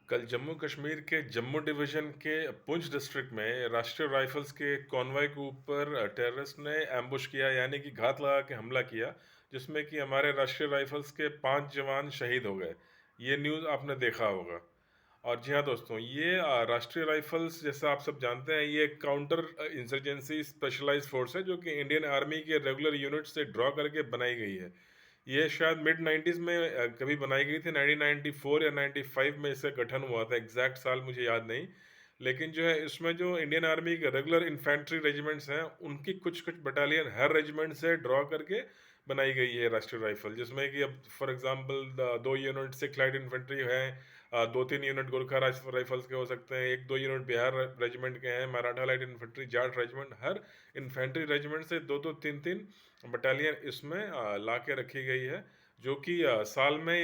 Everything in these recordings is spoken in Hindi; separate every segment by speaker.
Speaker 1: कल जम्मू कश्मीर के जम्मू डिवीज़न के पुंछ डिस्ट्रिक्ट में राष्ट्रीय राइफ़ल्स के कॉन्वॉय के ऊपर टेररिस्ट ने एम्बुश किया यानी कि घात लगा के हमला किया, जिसमें कि हमारे राष्ट्रीय राइफ़ल्स के 5 जवान शहीद हो गए। ये न्यूज़ आपने देखा होगा। और जी हाँ दोस्तों, ये राष्ट्रीय राइफ़ल्स जैसा आप सब जानते हैं, ये काउंटर इंसर्जेंसी स्पेशलाइज़्ड फ़ोर्स है जो कि इंडियन आर्मी के रेगुलर यूनिट से ड्रॉ करके बनाई गई है। ये शायद मिड 90s में कभी बनाई गई थी, 1994 या 95 में इसका गठन हुआ था, एग्ज़ैक्ट साल मुझे याद नहीं। लेकिन जो है इसमें जो इंडियन आर्मी के रेगुलर इन्फैंट्री रेजिमेंट्स हैं, उनकी कुछ-कुछ बटालियन हर रेजिमेंट से ड्रॉ करके बनाई गई है राष्ट्रीय राइफ़ल। जिसमें कि अब for example 2 unit Sikh light infantry हैं, 2-3 यूनिट गोरखा राइफ़ल्स के हो सकते हैं, 1-2 यूनिट बिहार रेजिमेंट के हैं, Maratha light infantry, Jat regiment, हर इन्फैंट्री रेजिमेंट से 2-2 3-3 बटालियन इसमें ला के रखी गई है, जो कि साल में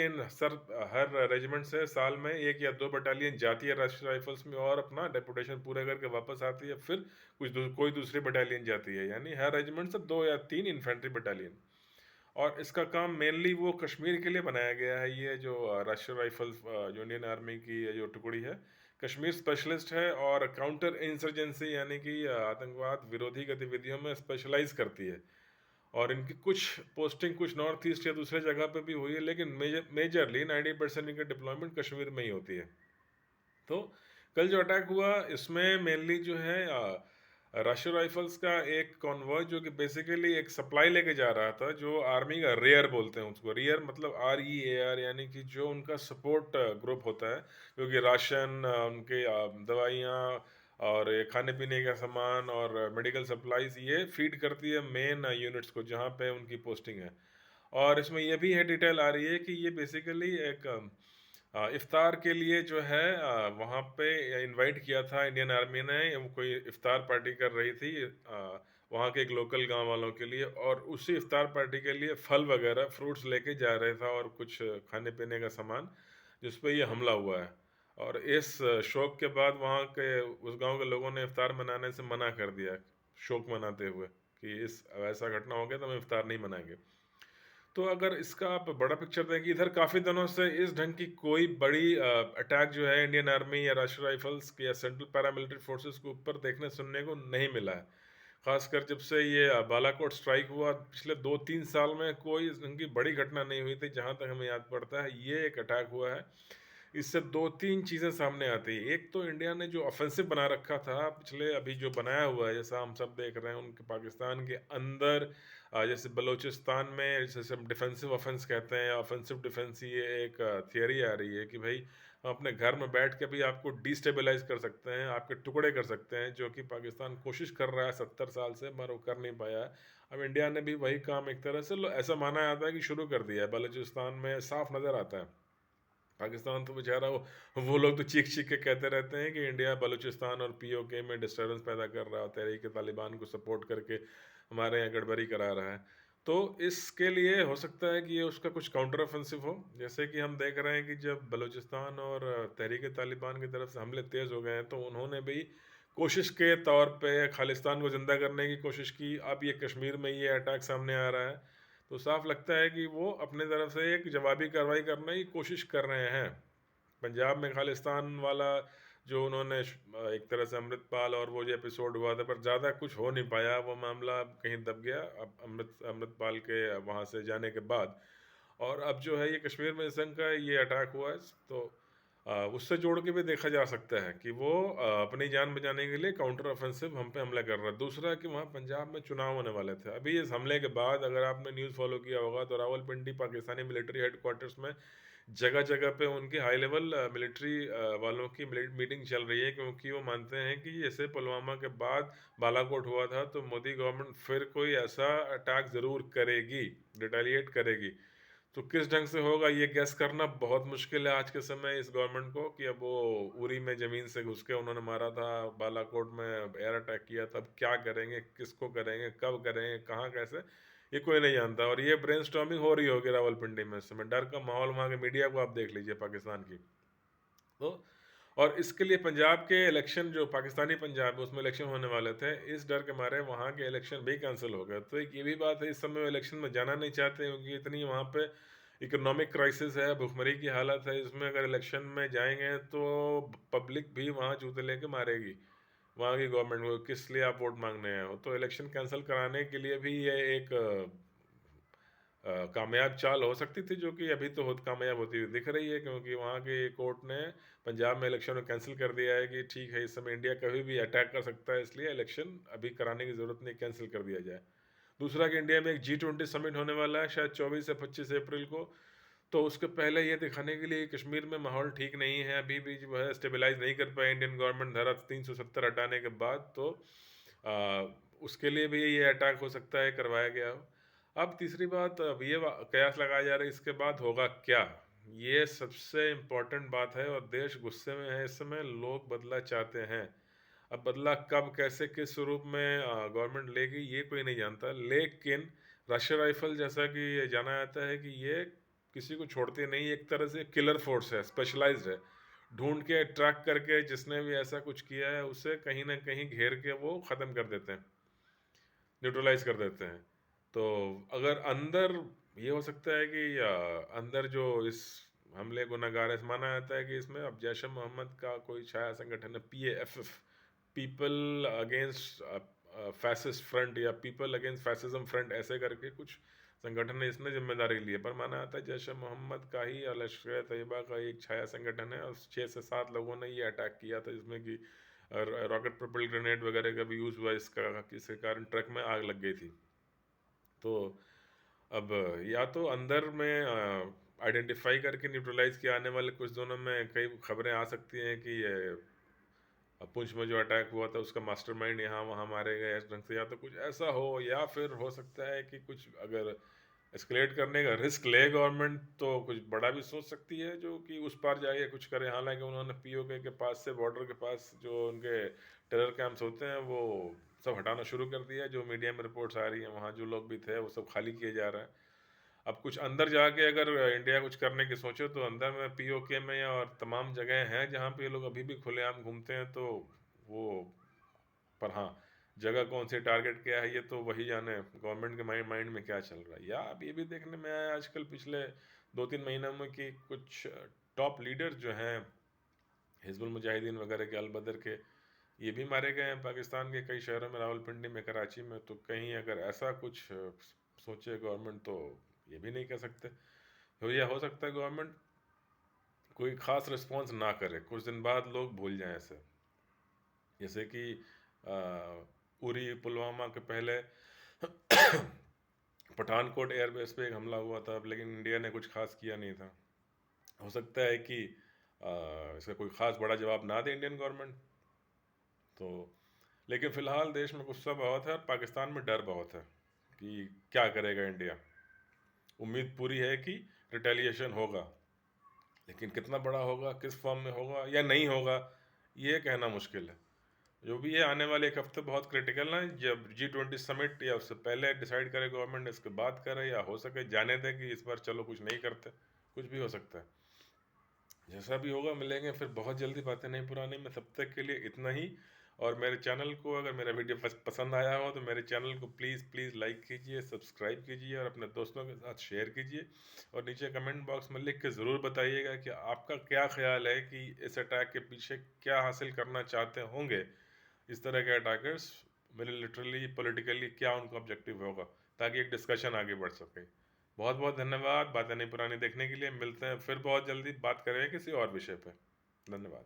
Speaker 1: हर रेजिमेंट से साल में 1 या 2 बटालियन जाती है राष्ट्रीय राइफ़ल्स में और अपना डेपुटेशन पूरा करके वापस आती है, फिर कोई दूसरी बटालियन जाती है, यानी हर रेजिमेंट से 2 या 3 इन्फैंट्री बटालियन। और इसका काम मेनली वो कश्मीर के लिए बनाया गया है। ये जो राष्ट्रीय राइफ़ल्स जो इंडियन आर्मी की ये जो टुकड़ी है, कश्मीर स्पेशलिस्ट है और काउंटर इंसर्जेंसी यानी कि आतंकवाद विरोधी गतिविधियों में स्पेशलाइज़ करती है। और इनकी कुछ पोस्टिंग कुछ नॉर्थ ईस्ट या दूसरे जगह पे भी हुई है, लेकिन मेजरली 90% इनकी डिप्लॉयमेंट कश्मीर में ही होती है। तो कल जो अटैक हुआ इसमें मेनली जो है राष्ट्रीय राइफल्स का एक कॉन्वॉय जो कि बेसिकली एक सप्लाई लेके जा रहा था, जो आर्मी का रेयर बोलते हैं उसको। रेयर मतलब REAR, यानी कि जो उनका सपोर्ट ग्रुप होता है, जो कि राशन, उनके दवाइयाँ और ये खाने पीने का सामान और मेडिकल सप्लाईज ये फीड करती है मेन यूनिट्स को जहाँ पे उनकी पोस्टिंग है। और इसमें ये भी है, डिटेल आ रही है कि ये बेसिकली एक इफ्तार के लिए जो है वहाँ पे इनवाइट किया था इंडियन आर्मी ने। वो कोई इफ्तार पार्टी कर रही थी वहाँ के एक लोकल गांव वालों के लिए, और उसी इफ्तार पार्टी के लिए फल वगैरह फ्रूट्स लेके जा रहे था और कुछ खाने पीने का सामान, जिस पे ये हमला हुआ है। और इस शोक के बाद वहाँ के उस गांव के लोगों ने इफ्तार मनाने से मना कर दिया, शोक मनाते हुए कि इस ऐसा घटना हो गया तो हम इफ्तार नहीं मनाएंगे। तो अगर इसका आप बड़ा पिक्चर देंगे, इधर काफ़ी दिनों से इस ढंग की कोई बड़ी अटैक जो है इंडियन आर्मी या राष्ट्रीय राइफल्स के या सेंट्रल पैरामिलिट्री फोर्सेस के ऊपर देखने सुनने को नहीं मिला है। खासकर जब से ये बालाकोट स्ट्राइक हुआ पिछले 2-3 साल में कोई इस ढंग की बड़ी घटना नहीं हुई थी, जहाँ तक हमें याद पड़ता है ये एक अटैक हुआ है। इससे 2-3 चीज़ें सामने आती हैं। एक तो इंडिया ने जो ऑफ़ेंसिव बना रखा था पिछले, अभी जो बनाया हुआ है जैसा हम सब देख रहे हैं उनके पाकिस्तान के अंदर, जैसे बलूचिस्तान में जैसे हम डिफेंसिव ऑफेंस कहते हैं, ऑफेंसिव डिफेंस, ये एक थियरी आ रही है कि भाई हम अपने घर में बैठ के भी आपको डिस्टेबलाइज कर सकते हैं, आपके टुकड़े कर सकते हैं, जो कि पाकिस्तान कोशिश कर रहा है 70 साल से, मगर वो कर नहीं पाया है। अब इंडिया ने भी वही काम एक तरह से ऐसा माना जाता है कि शुरू कर दिया है। बलूचिस्तान में साफ नज़र आता है। पाकिस्तान तो बेचारा वो लोग तो चीख-चीख के कहते रहते हैं कि इंडिया बलूचिस्तान और POK में डिस्टर्बेंस पैदा कर रहा है, तहरीक-ए-तालिबान को सपोर्ट करके हमारे यहाँ गड़बड़ी करा रहा है। तो इसके लिए हो सकता है कि ये उसका कुछ काउंटर ऑफेंसिव हो। जैसे कि हम देख रहे हैं कि जब बलूचिस्तान और तहरीक-ए-तालिबान की तरफ से हमले तेज़ हो गए हैं, तो उन्होंने भी कोशिश के तौर पे खालिस्तान को ज़िंदा करने की कोशिश की। अब ये कश्मीर में ये अटैक सामने आ रहा है। तो साफ लगता है कि वो अपने तरफ से एक जवाबी कार्रवाई करने की कोशिश कर रहे हैं। पंजाब में खालिस्तान वाला जो उन्होंने एक तरह से अमृतपाल और वो जो एपिसोड हुआ था, पर ज़्यादा कुछ हो नहीं पाया, वो मामला कहीं दब गया अब अमृतपाल के वहाँ से जाने के बाद। और अब जो है ये कश्मीर में इस संग का ये अटैक हुआ है, तो उससे जोड़ के भी देखा जा सकता है कि वो अपनी जान बचाने के लिए काउंटर ऑफेंसिव हम पे हमला कर रहा है। दूसरा कि वहाँ पंजाब में चुनाव होने वाले थे। अभी इस हमले के बाद अगर आपने न्यूज़ फॉलो किया होगा तो रावलपिंडी पाकिस्तानी मिलिट्री हेडक्वार्टर्स में जगह-जगह पे उनकी हाई लेवल मिलिट्री वालों की मीटिंग चल रही है, क्योंकि वो मानते हैं कि जैसे पुलवामा के बाद बालाकोट हुआ था, तो मोदी गवर्नमेंट फिर कोई ऐसा अटैक ज़रूर करेगी, रिटेलिएट करेगी। तो किस ढंग से होगा ये गेस करना बहुत मुश्किल है आज के समय इस गवर्नमेंट को, कि अब वो उरी में ज़मीन से घुस के उन्होंने मारा था, बालाकोट में एयर अटैक किया, तब क्या करेंगे, किसको करेंगे, कब करेंगे, कहाँ कैसे, ये कोई नहीं जानता। और ये ब्रेनस्टॉर्मिंग हो रही होगी रावलपिंडी में इस समय। डर का माहौल वहाँ के मीडिया को आप देख लीजिए पाकिस्तान की। तो और इसके लिए पंजाब के इलेक्शन, जो पाकिस्तानी पंजाब है उसमें इलेक्शन होने वाले थे, इस डर के मारे वहाँ के इलेक्शन भी कैंसिल हो गए। तो एक ये भी बात है, इस समय वो इलेक्शन में जाना नहीं चाहते क्योंकि इतनी वहाँ पे इकोनॉमिक क्राइसिस है, भुखमरी की हालत है, इसमें अगर इलेक्शन में जाएँगे तो पब्लिक भी वहाँ जूते लेके मारेगी। वहाँ की गवर्नमेंट को किस लिए आप वोट माँगने आए हो? तो इलेक्शन कैंसल कराने के लिए भी ये एक कामयाब चाल हो सकती थी, जो कि अभी तो कामयाब होती हुई दिख रही है, क्योंकि वहाँ की कोर्ट ने पंजाब में इलेक्शन को कैंसिल कर दिया है कि ठीक है, इस समय इंडिया कभी भी अटैक कर सकता है, इसलिए इलेक्शन अभी कराने की ज़रूरत नहीं, कैंसिल कर दिया जाए। दूसरा कि इंडिया में एक G20 समिट होने वाला है शायद 24 से 25 अप्रैल को, तो उसके पहले ये दिखाने के लिए कश्मीर में माहौल ठीक नहीं है, अभी भी जो है स्टेबलाइज़ नहीं कर पाए इंडियन गवर्नमेंट धारा 370 हटाने के बाद, तो उसके लिए भी ये अटैक हो सकता है करवाया गया हो। अब तीसरी बात, अब ये कयास लगाया जा रहा है इसके बाद होगा क्या? ये सबसे इम्पोर्टेंट बात है और देश गुस्से में है इस समय, लोग बदला चाहते हैं। अब बदला कब, कैसे, किस स्वरूप में गवर्नमेंट लेगी ये कोई नहीं जानता, लेकिन राष्ट्रीय राइफल जैसा कि ये जाना जाता है कि ये किसी को छोड़ते नहीं, एक तरह से किलर फोर्स है, स्पेशलाइज्ड है। ढूंढ के ट्रैक करके जिसने भी ऐसा कुछ किया है उसे कहीं ना कहीं घेर के वो ख़त्म कर देते हैं, न्यूट्रलाइज कर देते हैं। तो अगर अंदर ये हो सकता है कि अंदर जो इस हमले को नकार है, माना जाता है कि इसमें अब जैश ए मोहम्मद का कोई छाया संगठन है, PAFF, people against fascist front या पीपल अगेंस्ट फैसिज्म फ्रंट, ऐसे करके कुछ संगठन ने इसने जिम्मेदारी ली है, पर माना जाता है जैश ए मोहम्मद का ही और लश्कर तैयबा का एक छाया संगठन है, और 6 से 7 लोगों ने ये अटैक किया था, जिसमें कि रॉकेट प्रोपेल्ड ग्रेनेड वगैरह का भी यूज़ हुआ इसका, जिसके कारण ट्रक में आग लग गई थी। तो अब या तो अंदर में आइडेंटिफाई करके न्यूट्रलाइज किया, आने वाले कुछ दिनों में कई खबरें आ सकती हैं कि ये पुंछ में जो अटैक हुआ था उसका मास्टरमाइंड यहाँ वहाँ मारे गए इस ढंग से, या तो कुछ ऐसा हो, या फिर हो सकता है कि कुछ अगर एस्केलेट करने का रिस्क ले गवर्नमेंट तो कुछ बड़ा भी सोच सकती है, जो कि उस पार जाके कुछ करे। हालांकि उन्होंने POK के पास से, बॉर्डर के पास जो उनके टेरर कैंप्स होते हैं वो सब हटाना शुरू कर दिया है। जो मीडिया में रिपोर्ट्स आ रही हैं, वहाँ जो लोग भी थे वो सब खाली किए जा रहे हैं। अब कुछ अंदर जाके अगर इंडिया कुछ करने की सोचे तो अंदर में POK में और तमाम जगह हैं जहाँ पे ये लोग अभी भी खुलेआम घूमते हैं, तो वो, पर हाँ, जगह कौन सी, टारगेट क्या है, ये तो वही जाने गवर्नमेंट के माइंड माइंड में क्या चल रहा है। या अब ये भी देखने में आया आजकल पिछले 2-3 महीनों में कि कुछ टॉप लीडर जो हैं हिजबुल मुजाहिदीन वगैरह के, अलबदर के, ये भी मारे गए हैं पाकिस्तान के कई शहरों में, रावलपिंडी में, कराची में। तो कहीं अगर ऐसा कुछ सोचे गवर्नमेंट तो ये भी नहीं कह सकते। तो यह हो सकता है गवर्नमेंट कोई ख़ास रिस्पॉन्स ना करे, कुछ दिन बाद लोग भूल जाएं ऐसे। जैसे कि उरी, पुलवामा के पहले पठानकोट एयरबेस पे एक हमला हुआ था, लेकिन इंडिया ने कुछ खास किया नहीं था। हो सकता है कि इसका कोई ख़ास बड़ा जवाब ना दे इंडियन गवर्नमेंट, तो लेकिन फ़िलहाल देश में गुस्सा बहुत है और पाकिस्तान में डर बहुत है कि क्या करेगा इंडिया। उम्मीद पूरी है कि रिटेलिएशन होगा, लेकिन कितना बड़ा होगा, किस फॉर्म में होगा या नहीं होगा, ये कहना मुश्किल है। जो भी है, आने वाले एक हफ्ते बहुत क्रिटिकल है, जब G20 समिट या उससे पहले डिसाइड करे गवर्नमेंट, इसके बाद करे, या हो सके जाने दे कि इस बार चलो कुछ नहीं करते, कुछ भी हो सकता है। जैसा भी होगा मिलेंगे फिर बहुत जल्दी, बातें नहीं पुरानी में। तब तक के लिए इतना ही। और मेरे चैनल को, अगर मेरा वीडियो पसंद आया हो तो मेरे चैनल को प्लीज़ प्लीज़ लाइक कीजिए, सब्सक्राइब कीजिए और अपने दोस्तों के साथ शेयर कीजिए। और नीचे कमेंट बॉक्स में लिख के ज़रूर बताइएगा कि आपका क्या ख्याल है कि इस अटैक के पीछे क्या हासिल करना चाहते होंगे इस तरह के अटैकर्स, मिलिटरली, पॉलिटिकली, क्या उनका ऑब्जेक्टिव होगा, ताकि एक डिस्कशन आगे बढ़ सके। बहुत बहुत धन्यवाद बातें नहीं पुरानी देखने के लिए। मिलते हैं फिर बहुत जल्दी, बात करेंगे किसी और विषय पे। धन्यवाद।